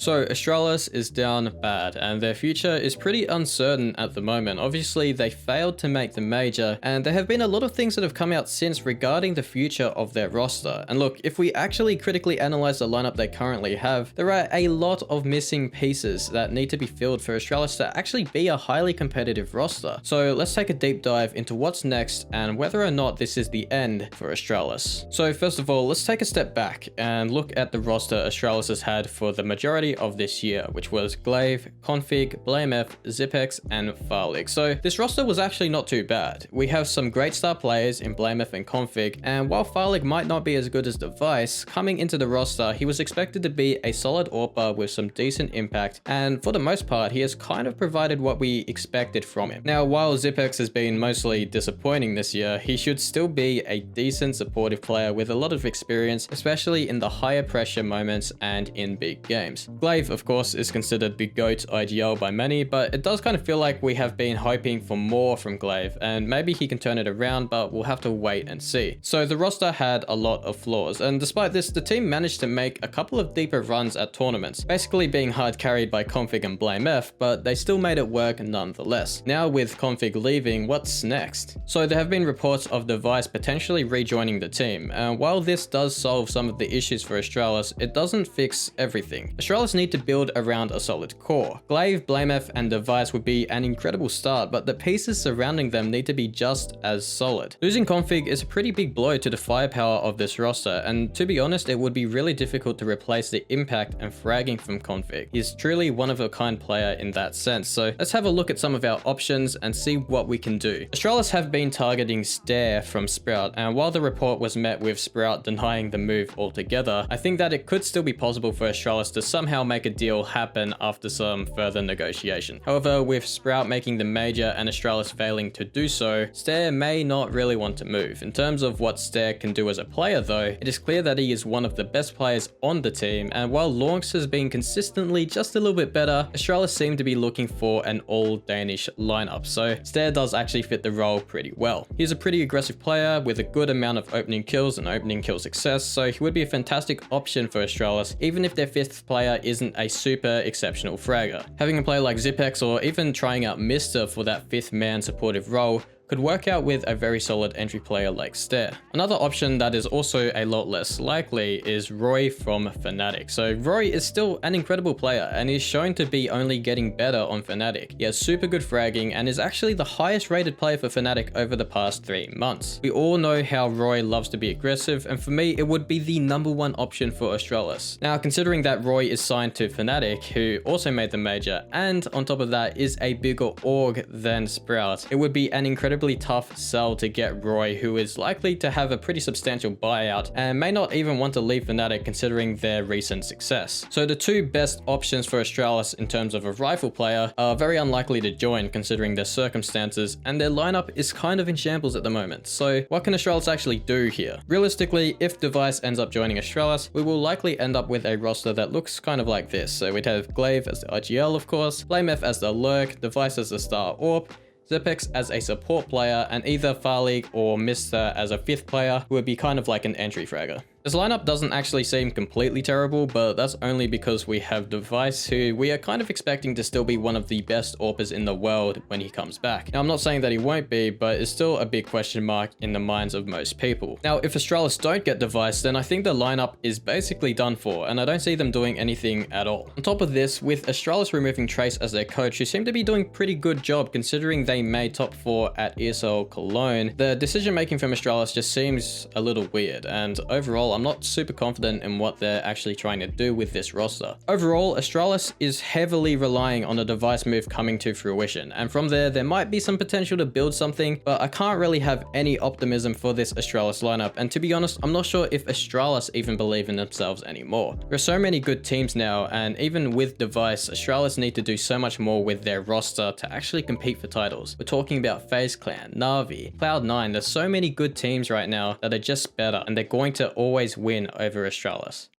So Astralis is down bad and their future is pretty uncertain at the moment. Obviously they failed to make the major and there have been a lot of things that have come out since regarding the future of their roster. And look, if we actually critically analyze the lineup they currently have, there are a lot of missing pieces that need to be filled for Astralis to actually be a highly competitive roster. So let's take a deep dive into what's next and whether or not this is the end for Astralis. So first of all, let's take a step back and look at the roster Astralis has had for the majority of this year, which was Glaive, Config, BlameF, Zipex, and Farlig. So this roster was actually not too bad. We have some great star players in BlameF and Config, and while Farlig might not be as good as Device, coming into the roster, he was expected to be a solid AWPer with some decent impact, and for the most part, he has kind of provided what we expected from him. Now, while Zipex has been mostly disappointing this year, he should still be a decent supportive player with a lot of experience, especially in the higher pressure moments and in big games. Glaive, of course, is considered the GOAT IGL by many, but it does kind of feel like we have been hoping for more from Glaive, and maybe he can turn it around, but we'll have to wait and see. So the roster had a lot of flaws, and despite this, the team managed to make a couple of deeper runs at tournaments, basically being hard carried by Config and BlameF, but they still made it work nonetheless. Now with Config leaving, what's next? So there have been reports of Device potentially rejoining the team, and while this does solve some of the issues for Astralis, it doesn't fix everything. Astralis need to build around a solid core. Glaive, BlameF, and Device would be an incredible start, but the pieces surrounding them need to be just as solid. Losing Config is a pretty big blow to the firepower of this roster, and to be honest, it would be really difficult to replace the impact and fragging from Config. He's truly one of a kind player in that sense, so let's have a look at some of our options and see what we can do. Astralis have been targeting Staehr from Sprout, and while the report was met with Sprout denying the move altogether, I think that it could still be possible for Astralis to somehow make a deal happen after some further negotiation. However, with Sprout making the major and Astralis failing to do so, Staehr may not really want to move. In terms of what Staehr can do as a player though, it is clear that he is one of the best players on the team, and while Launx has been consistently just a little bit better, Astralis seem to be looking for an all-Danish lineup, so Staehr does actually fit the role pretty well. He's a pretty aggressive player with a good amount of opening kills and opening kill success, so he would be a fantastic option for Astralis, even if their fifth player isn't a super exceptional fragger. Having a player like Zipex or even trying out Mr. for that fifth man supportive role could work out with a very solid entry player like Staehr. Another option that is also a lot less likely is RoeJ from Fnatic. So RoeJ is still an incredible player and is shown to be only getting better on Fnatic. He has super good fragging and is actually the highest rated player for Fnatic over the past 3 months. We all know how RoeJ loves to be aggressive, and for me it would be the #1 option for Astralis. Now considering that RoeJ is signed to Fnatic, who also made the major, and on top of that is a bigger org than Sprout, it would be an incredibly tough sell to get RoeJ, who is likely to have a pretty substantial buyout and may not even want to leave Fnatic considering their recent success. So the two best options for Astralis in terms of a rifle player are very unlikely to join considering their circumstances, and their lineup is kind of in shambles at the moment. So what can Astralis actually do here? Realistically, if Device ends up joining Astralis, we will likely end up with a roster that looks kind of like this. So we'd have Glaive as the IGL, of course, BlameF as the Lurk, Device as the star AWP, Zipex as a support player, and either Farlig or Mr. as a fifth player, who would be kind of like an entry fragger. This lineup doesn't actually seem completely terrible, but that's only because we have Device, who we are kind of expecting to still be one of the best AWPers in the world when he comes back. Now, I'm not saying that he won't be, but it's still a big question mark in the minds of most people. Now, if Astralis don't get Device, then I think the lineup is basically done for, and I don't see them doing anything at all. On top of this, with Astralis removing Trace as their coach, who seem to be doing a pretty good job considering they made top 4 at ESL Cologne, the decision making from Astralis just seems a little weird, and overall, I'm not super confident in what they're actually trying to do with this roster. Overall, Astralis is heavily relying on the Device move coming to fruition, and from there might be some potential to build something, but I can't really have any optimism for this Astralis lineup, and to be honest, I'm not sure if Astralis even believe in themselves anymore. There are so many good teams now, and even with Device, Astralis need to do so much more with their roster to actually compete for titles. We're talking about FaZe Clan, Na'Vi, Cloud9, there's so many good teams right now that are just better, and they're going to always win over Astralis.